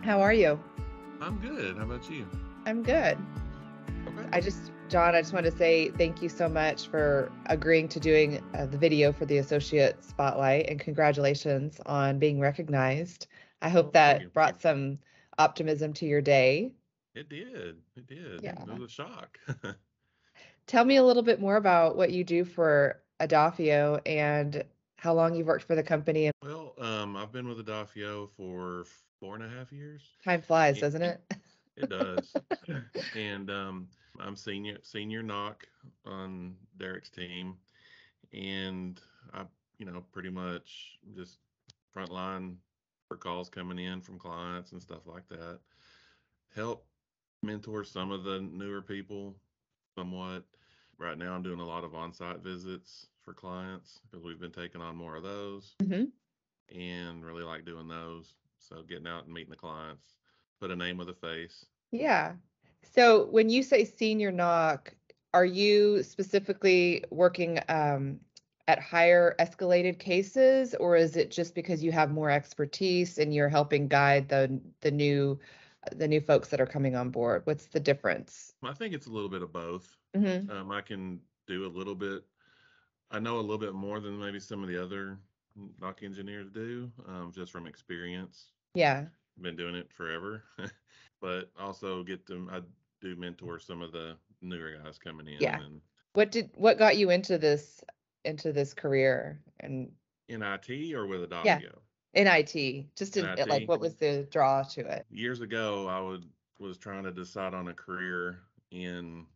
How are you? I'm good. How about you? I'm good. Okay. John, I just want to say thank you so much for agreeing to doing the video for the Associate Spotlight and congratulations on being recognized. I hope Well, thank you. that brought some optimism to your day. It did. It did. It Yeah. was a shock. Tell me a little bit more about what you do for Adafio and how long you've worked for the company. And Well, I've been with Adafio for 4.5 years. time flies, It, doesn't it? it does. And I'm senior knock on Derek's team, and I, pretty much just frontline for calls coming in from clients and stuff like that. Help mentor some of the newer people somewhat. Right now, I'm doing a lot of on site visits for clients because we've been taking on more of those Hmm. and really like doing those. So, getting out and meeting the clients, put a name with a face. Yeah. So when you say senior knock, are you specifically working at higher escalated cases, or is it just because you have more expertise and you're helping guide the new folks that are coming on board? What's the difference? I think it's a little bit of both. Hmm. I can do a little bit, I know a little bit more than maybe some of the other knock engineers do, just from experience. Yeah. Been doing it forever, but also I do mentor some of the newer guys coming in Yeah. and What got you into this career? And in IT or with yeah, Adafio. in IT, just In like IT, what was the draw to it? years ago, was trying to decide on a career in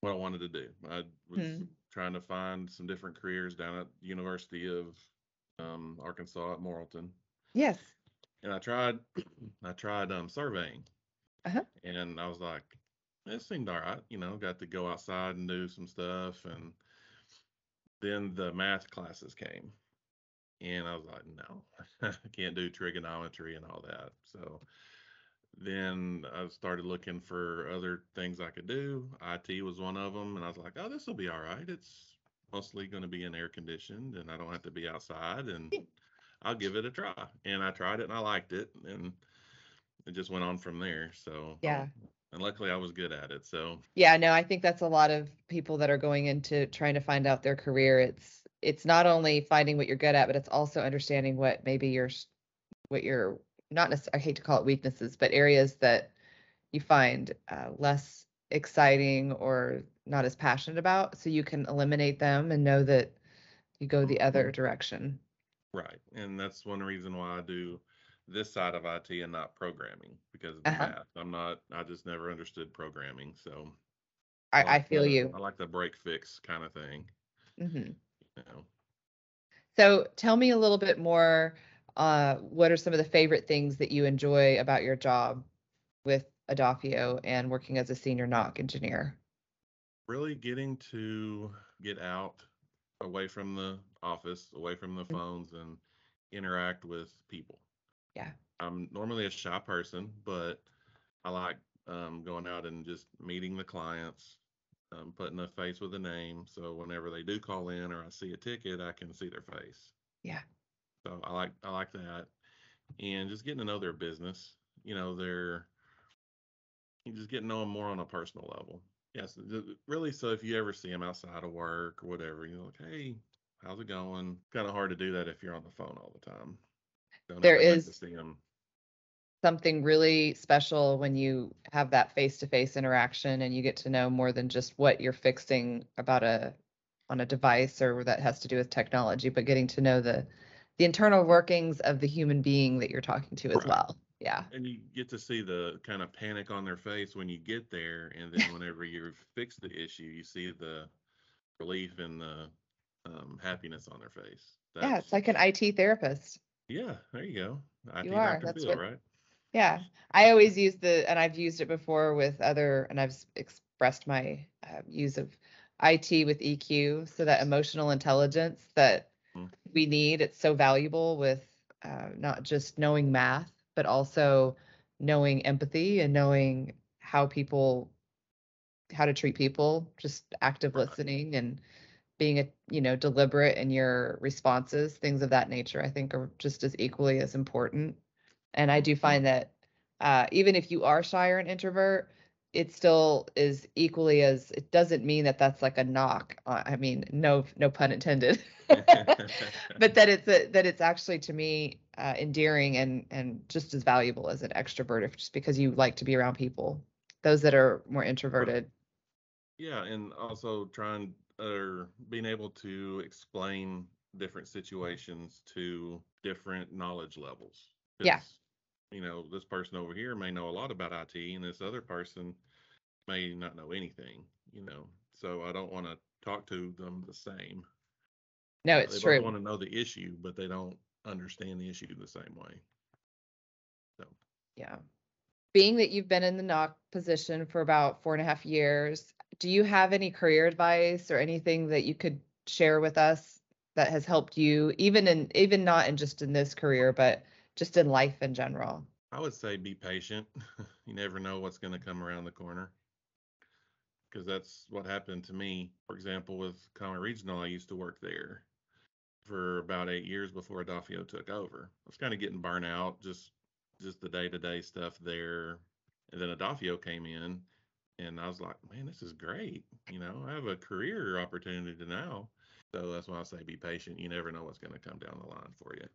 what I wanted to do. I was Hmm. trying to find some different careers down at University of Arkansas at Morrilton, Yes. and I tried I tried surveying, Uh-huh. and I was like, it seemed all right. Got to go outside and do some stuff, and then the math classes came, and I was like, no, I can't do trigonometry and all that. So then I started looking for other things I could do. IT was one of them, and I was like, oh, this will be all right. It's mostly going to be in air conditioned, and I don't have to be outside, and I'll give it a try. And I tried it, and I liked it, and it just went on from there. So, Yeah. and luckily, I was good at it. So, Yeah, no, I think that's a lot of people that are going into trying to find out their career. It's not only finding what you're good at, but it's also understanding what maybe what your not necessarily, I hate to call it weaknesses, but areas that you find less exciting or not as passionate about, so you can eliminate them and know that you go the other direction. right. And that's one reason why I do this side of IT and not programming because of the Uh-huh. math. I just never understood programming. So, I feel you. I like the break fix kind of thing. Hmm. You know. So tell me a little bit more. What are some of the favorite things that you enjoy about your job with Adafio and working as a senior knock engineer? Really getting to get out away from the office, away from the Mm. phones, and interact with people. Yeah. I'm normally a shy person, but I like going out and just meeting the clients, putting a face with a name. So whenever they do call in or I see a ticket, I can see their face. Yeah. So I like that, and just getting to know their business. Their you just get to know them more on a personal level. Yes, really. So if you ever see them outside of work or whatever, you're like, hey, how's it going? Kind of hard to do that if you're on the phone all the time. Don't There always get to is see them. something really special when you have that face-to-face interaction and you get to know more than just what you're fixing about a on a device or that has to do with technology, but getting to know the internal workings of the human being that you're talking to as Right. well. Yeah. And you get to see the kind of panic on their face when you get there, and then whenever you fix the issue, you see the relief and the happiness on their face. Yeah, it's That's like an IT therapist. Yeah. There you go. You IT are. Dr. That's Phil, what. right? Yeah, I always use and I've used it before with other, and I've expressed my use of IT with EQ, so that emotional intelligence that Mm, we need. It's so valuable with not just knowing math, but also knowing empathy and knowing how to treat people, just active right. listening and being deliberate in your responses, things of that nature, I think are just as equally as important. And I do find that Even if you are shy or an introvert, it still is equally as, it doesn't mean that that's like a knock. I mean, no pun intended. But that it's actually to me endearing and just as valuable as an extrovert, if just because you like to be around people. Those that are more Well, introverted. yeah, and also trying or being able to explain different situations to different knowledge levels. Yeah. Because, this person over here may know a lot about IT, and this other person may not know anything. So I don't want to talk to them the same. No, They it's both true. want to know the issue, but they don't understand the issue the same way. So Yeah. Being that you've been in the knock position for about 4.5 years, do you have any career advice or anything that you could share with us that has helped you, even not in just in this career, but just in life in general? I would say be patient. You never know what's going to come around the corner because that's what happened to me. For example, with Conway Regional, I used to work there for about 8 years before Adafio took over. I was kind of getting burnt out, just the day-to-day stuff there. And then Adafio came in, and I was like, man, this is great. I have a career opportunity now. So that's why I say be patient. You never know what's going to come down the line for you.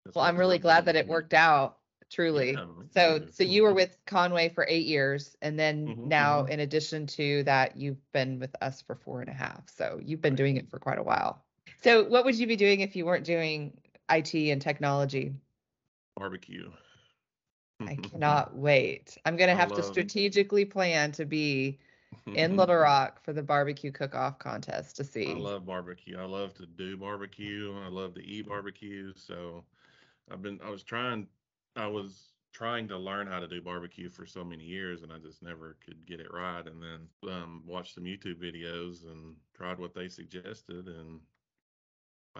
That's Well, I'm what's really worked for glad me. that it worked out, truly. Yeah, me So, too. so you were with Conway for 8 years, and then Hmm. now, in addition to that, you've been with us for 4.5. So you've been Right. doing it for quite a while. So, what would you be doing if you weren't doing IT and technology? Barbecue. I cannot wait. I'm gonna I have to love strategically plan to be in Little Rock for the barbecue cook-off contest to I see. love barbecue. I love to do barbecue. I love to eat barbecue. So I was trying to learn how to do barbecue for so many years, and I just never could get it right. And then watched some YouTube videos and tried what they suggested, and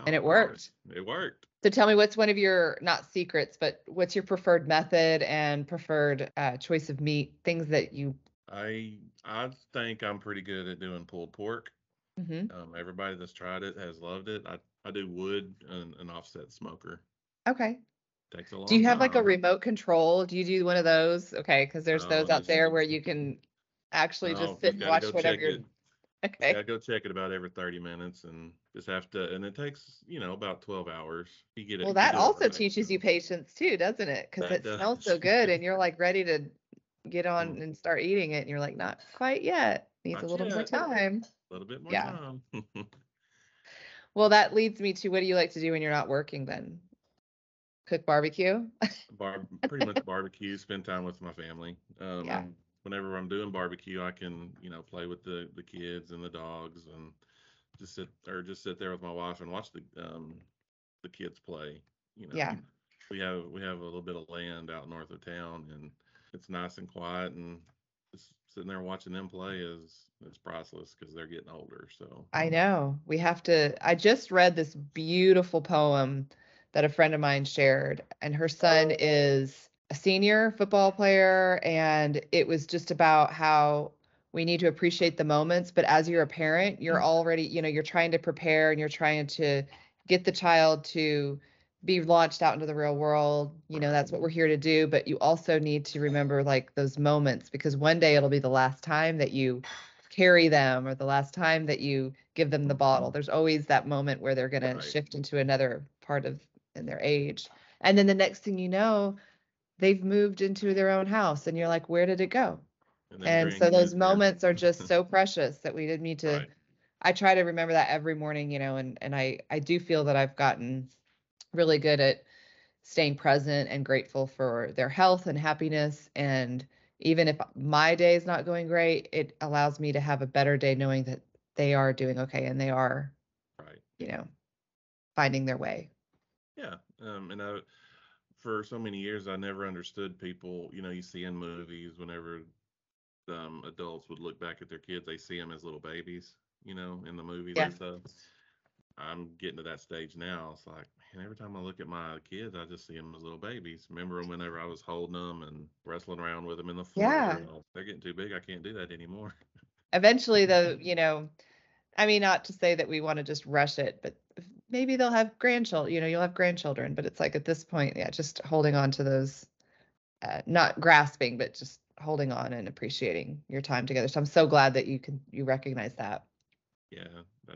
And wow, it it worked. worked. It worked. So tell me, what's one of your, not secrets, but what's your preferred method and preferred choice of meat, things that you. I think I'm pretty good at doing pulled pork. Mhm. Everybody that's tried it has loved it. I do wood and an offset smoker. Okay. Takes a Do long you have like a time. remote control? Do you do one of those? Okay, because there's No, those out just there where you can actually no, just sit just and got to go watch whatever check you're. it. Just got Okay. to go check it about every 30 minutes and just have to, and it takes, about 12 hours. You get it, Well, if you that do it also right. teaches you So patience too, doesn't it? Because that it smells so does. good and you're like ready to get Hmm, on and start eating it. And you're like, not quite yet. Needs a not little more yet. time. A little bit more Yeah. time. Well, that leads me to, what do you like to do when you're not working then? Cook barbecue? Pretty much barbecue, spend time with my family. Yeah. And whenever I'm doing barbecue, I can, play with the kids and the dogs and just sit there with my wife and watch the kids play. You know, Yeah. we have a little bit of land out north of town, and it's nice and quiet, and just sitting there watching them play is priceless because they're getting older. So I know. We have to. I just read this beautiful poem that a friend of mine shared, and her son is a senior football player, and it was just about how we need to appreciate the moments, but as you're a parent, you're already, you're trying to prepare and you're trying to get the child to be launched out into the real world. right, That's what we're here to do, but you also need to remember like those moments, because one day it'll be the last time that you carry them or the last time that you give them the bottle. There's always that moment where they're going to right, shift into another part of in their age. And then the next thing you know, they've moved into their own house and you're like, where did it go? and then And so those grandkids are moments are just so precious that we didn't need to. right. I try to remember that every morning, and I do feel that I've gotten really good at staying present and grateful for their health and happiness. And even if my day is not going great, it allows me to have a better day knowing that they are doing okay and they are, Right. you know, finding their way. Yeah. And for so many years, I never understood people, you see in movies whenever adults would look back at their kids, they see them as little babies, in the movies Yeah. and stuff. I'm getting to that stage now. It's like, man, every time I look at my kids, I just see them as little babies. Remember whenever I was holding them and wrestling around with them in the floor? Yeah. They're getting too big. I can't do that anymore. Eventually, though, I mean, not to say that we want to just rush it, but maybe they'll have grandchildren, you'll have grandchildren, but it's like at this point, yeah, just holding on to those not grasping, but just holding on and appreciating your time together. So I'm so glad that you recognize that. Yeah, I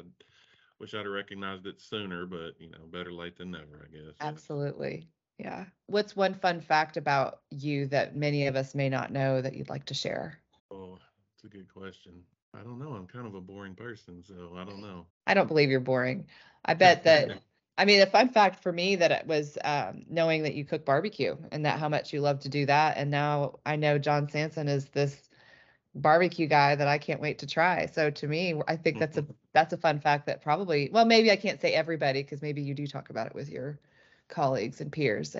wish I'd have recognized it sooner, but better late than never, I guess. Absolutely. Yeah. What's one fun fact about you that many of us may not know that you'd like to share? Oh, that's a good question. I don't know. I'm kind of a boring person, so I don't know. I don't believe you're boring. I bet that, I mean, a fun fact for me that it was knowing that you cook barbecue and that how much you love to do that. And now I know John Sanson is this barbecue guy that I can't wait to try. So to me, I think that's a fun fact that probably, well, maybe I can't say everybody because maybe you do talk about it with your colleagues and peers.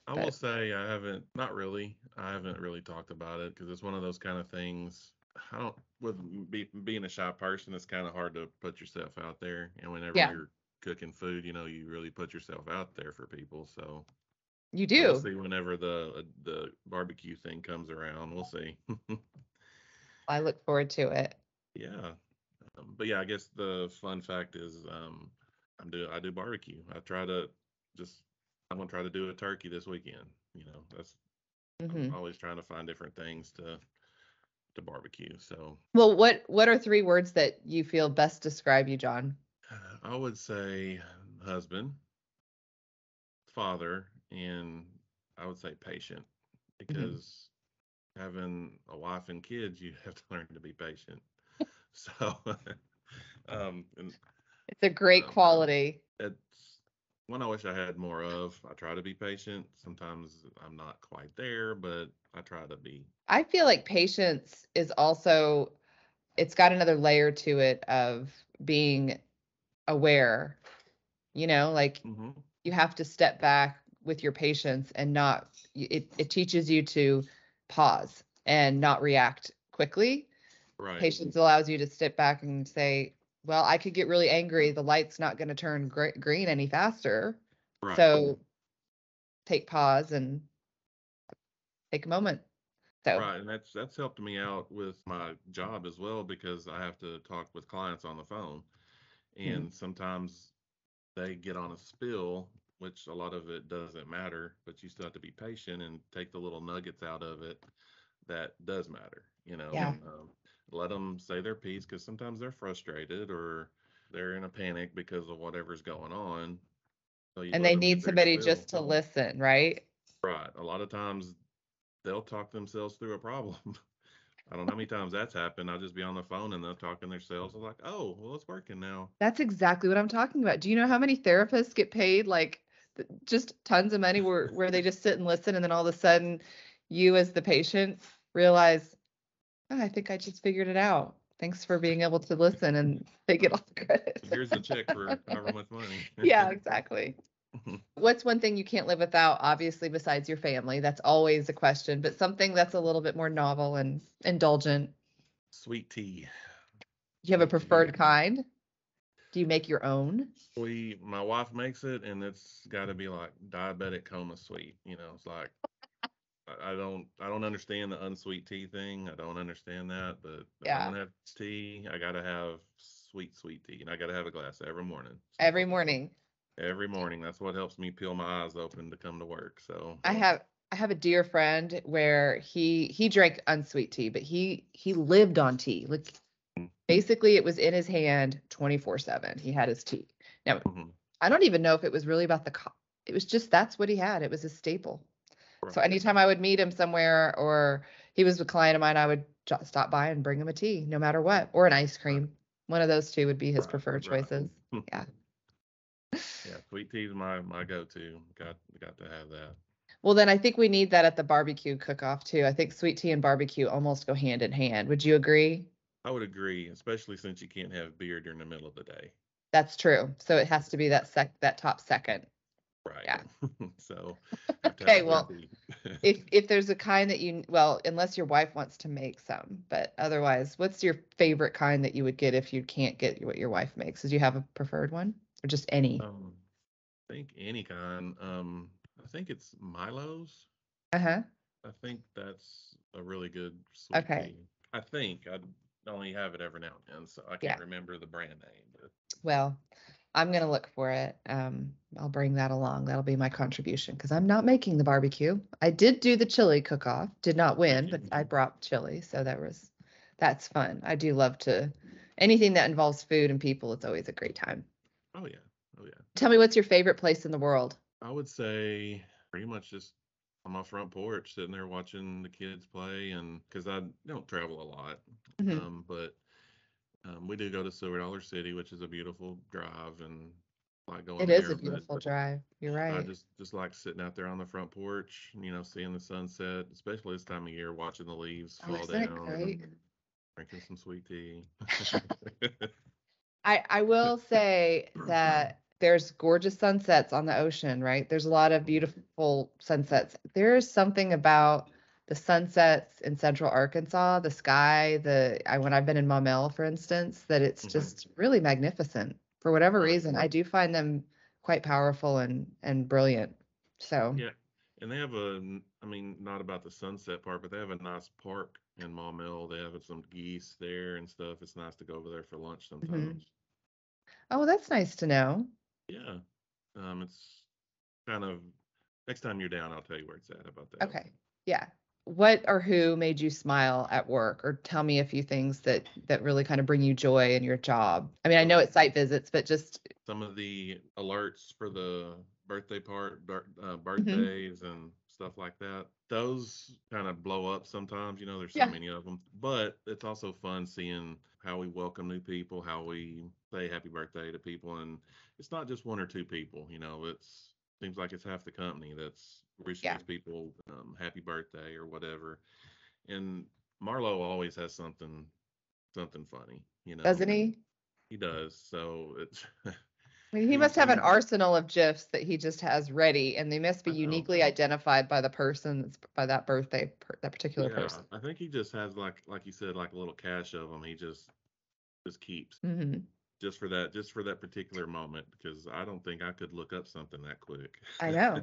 I will But say not really. I haven't really talked about it because it's one of those kind of things. I don't, being a shy person, it's kind of hard to put yourself out there. And whenever yeah, you're cooking food, you really put yourself out there for people. So, you but we'll do. see whenever the barbecue thing comes around. We'll see. I look forward to it. Yeah. But yeah, I guess the fun fact is I do barbecue. Just I'm gonna try to do a turkey this weekend. That's I'm Hmm. always trying to find different things to barbecue. So Well, what are three words that you feel best describe you, John? I would say husband, father, and I would say patient Hmm. because having a wife and kids, you have to learn to be patient. So and It's a great um, quality. it's one I wish I had more of. I try to be patient. Sometimes I'm not quite there, but I try to be. I feel like patience is also, it's got another layer to it of being aware, like Hmm. you have to step back with your patience and not, it teaches you to pause and not react quickly. Right, Patience allows you to step back and say, well, I could get really angry. The light's not going to turn green any faster. right, So take pause and take a moment. So, right, and that's helped me out with my job as well because I have to talk with clients on the phone, mhm. and sometimes they get on a spill, which a lot of it doesn't matter, but you still have to be patient and take the little nuggets out of it that does matter, Yeah. let them say their piece because sometimes they're frustrated or they're in a panic because of whatever's going on. So you And let they them give need their somebody spill. just to listen, right? Right. A lot of times they'll talk themselves through a problem. I don't know how many times that's happened. I'll just be on the phone and they're talking themselves. I'm like, oh, well, it's working now. That's exactly what I'm talking about. Do you know how many therapists get paid like just tons of money where they just sit and listen and then all of a sudden you as the patient realize, oh, I think I just figured it out. Thanks for being able to listen and they get all the credit. Here's the check for however much money. Yeah, exactly. What's one thing you can't live without, obviously, besides your family? That's always a question, but something that's a little bit more novel and indulgent. Sweet tea. Do you have a Sweet tea. preferred kind? Do you make your own? My wife makes it, and it's got to be like diabetic coma sweet. It's like I don't understand the unsweet tea thing. I don't understand that, but if I'm Yeah, gonna have tea, I gotta have sweet tea, and I gotta have a glass every morning. every So morning. every morning, that's what helps me peel my eyes open to come to work. So I have I have a dear friend where he drank unsweet tea, but he lived on tea. Like basically it was in his hand 24/7. He had his tea. Now, mhm, I don't even know if it was really about it was just that's what he had. It was a staple. So right, anytime I would meet him somewhere or he was a client of mine, I would stop by and bring him a tea, no matter what, or an ice right, cream. One of those two would be his right, preferred right. choices. Yeah. Yeah, sweet tea is my go-to. Got to have that. Well, then I think we need that at the barbecue cook-off too. I think sweet tea and barbecue almost go hand in hand. Would you agree? I would agree, especially since you can't have beer during the middle of the day. That's true. So it has to be that top second. Right. Yeah. So have to have Okay, sweet well, tea. if there's a kind that well, unless your wife wants to make some, but otherwise, what's your favorite kind that you would get if you can't get what your wife makes? Does you have a preferred one or just any? Um, I think any kind. I think it's Milo's. Uh-huh. I think that's a really good sweet Okay. tea. I think I only have it every now and then, so I Yeah. can't remember the brand name. But Well, I'm going to look for it. I'll bring that along. That'll be my contribution because I'm not making the barbecue. I did do the chili cook-off, did not win, but I brought chili, so that's fun. I do love anything that involves food and people. It's always a great time. Oh yeah. Oh yeah. Tell me, what's your favorite place in the world? I would say pretty much just on my front porch, sitting there watching the kids play, and because I don't travel a lot, Mhm. but we do go to Silver Dollar City, which is a beautiful drive, and like It going is a there. But beautiful drive. You're I right. just like sitting out there on the front porch, seeing the sunset, especially this time of year, watching the leaves Oh, fall isn't it down and great? drinking some sweet tea. I will say that there's gorgeous sunsets on the ocean, right? There's a lot of beautiful sunsets. There's something about the sunsets in central Arkansas, the sky, when I've been in Maumelle, for instance, that it's Mhm. just really magnificent. For whatever Oh reason, I do find them quite powerful and brilliant. So, yeah, and they have I mean, not about the sunset part, but they have a nice park in Maumelle. They have some geese there and stuff. It's nice to go over there for lunch mhm. sometimes. Oh, that's nice to know. Yeah, it's kind of next time you're down, I'll tell you where it's at. How about that? Okay. Yeah. What or who made you smile at work? Or tell me a few things that really kind of bring you joy in your job. I mean, I know Well, it's site visits, but just some of the alerts for the Mhm. birthdays and stuff like that. Those kind of blow up sometimes. There's so Yeah. many of them, but it's also fun seeing how we welcome new people, how we say happy birthday to people, and it's not just one or two people. It's seems like it's half the company that's wishing Yeah. these people happy birthday or whatever. And Marlo always has something funny. Doesn't he? He does. So it's I mean, he must have an he arsenal of GIFs that he just has ready, and they must be I know. uniquely identified by the person by that particular Yeah, person. I think he just has like you said, like a little cache of them. He just keeps Hmm. just for that particular moment because I don't think I could look up something that quick. I know.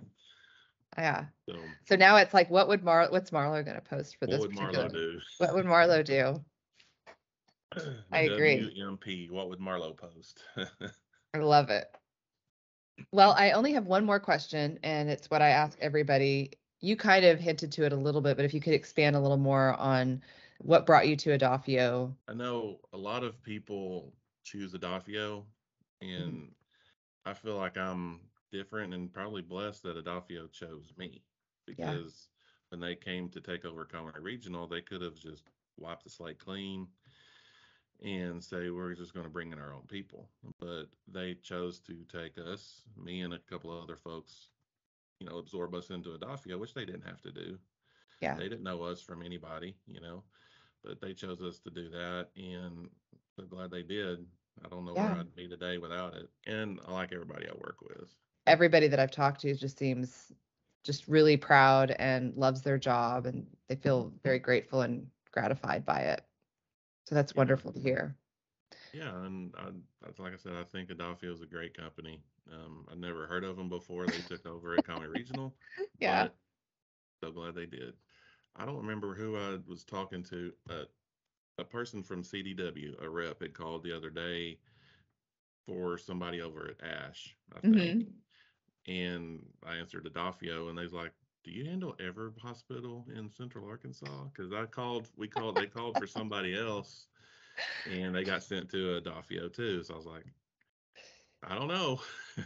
Yeah. So So now it's like, what's Marlo going to post for what this would Marlo particular? do? What would Marlo do? I agree. WMP. What would Marlo post? I love it. Well, I only have one more question, and it's what I ask everybody. You kind of hinted to it a little bit, but if you could expand a little more on what brought you to Adafio. I know a lot of people choose Adafio, Mhm. and I feel like I'm different and probably blessed that Adafio chose me Yeah, because when they came to take over Conway Regional, they could have just wiped the slate clean and say we're just going to bring in our own people. But they chose to take us, me and a couple of other folks, absorb us into Adafio, which they didn't have to do. yeah, They didn't know us from anybody, but they chose us to do that, and I'm glad they did. I don't know where yeah. I'd be today without it. And I like everybody I work with. Everybody that I've talked to just seems just really proud and loves their job, and they feel very grateful and gratified by it. So that's Yeah, wonderful to hear. yeah, and like I said, I think Adafio is a great company. I never heard of them before they took over at Conway Regional, Yeah. but so glad they did. I don't remember who I was talking to. A person from CDW, a rep, had called the other day for somebody over at Ash, I think, Hmm. and I answered Adafio, and they was like, "Do you handle every hospital in Central Arkansas?" Because they called for somebody else, and they got sent to Adafio too. So I was like, I don't know.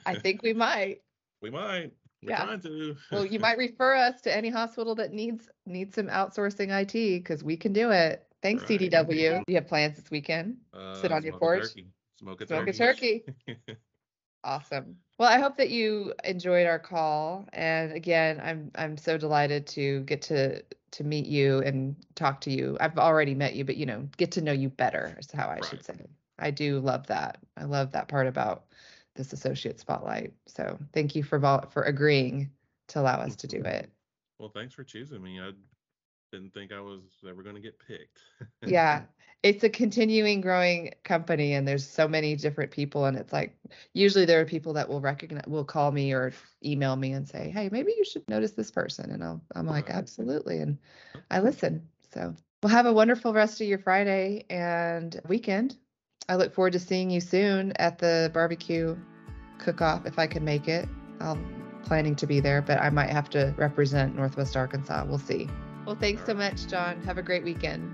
I think we might. We might. We're Yeah. trying to. Well, you might refer us to any hospital that needs some outsourcing IT because we can do it. Thanks, Right. CDW. Do you have plans this weekend? Sit on your Smoke a porch, turkey. Smoke a smoke a turkey. turkey. Awesome. Well, I hope that you enjoyed our call. And again, I'm so delighted to get to meet you and talk to you. I've already met you, but get to know you better is how I should Right. say. I do love that. I love that part about this associate spotlight. So thank you for agreeing to allow us to do it. Well, thanks for choosing me. I didn't think I was ever going to get picked. Yeah, it's a continuing growing company, and there's so many different people, and it's like usually there are people that will call me or email me and say, "Hey, maybe you should notice this person," and I'm like, Right. "Absolutely," and I Okay. listen. So, well, have a wonderful rest of your Friday and weekend. I look forward to seeing you soon at the barbecue. cook-off if I can make it. I'm planning to be there, but I might have to represent Northwest Arkansas. We'll see. Well, thanks so much, John. Have a great weekend.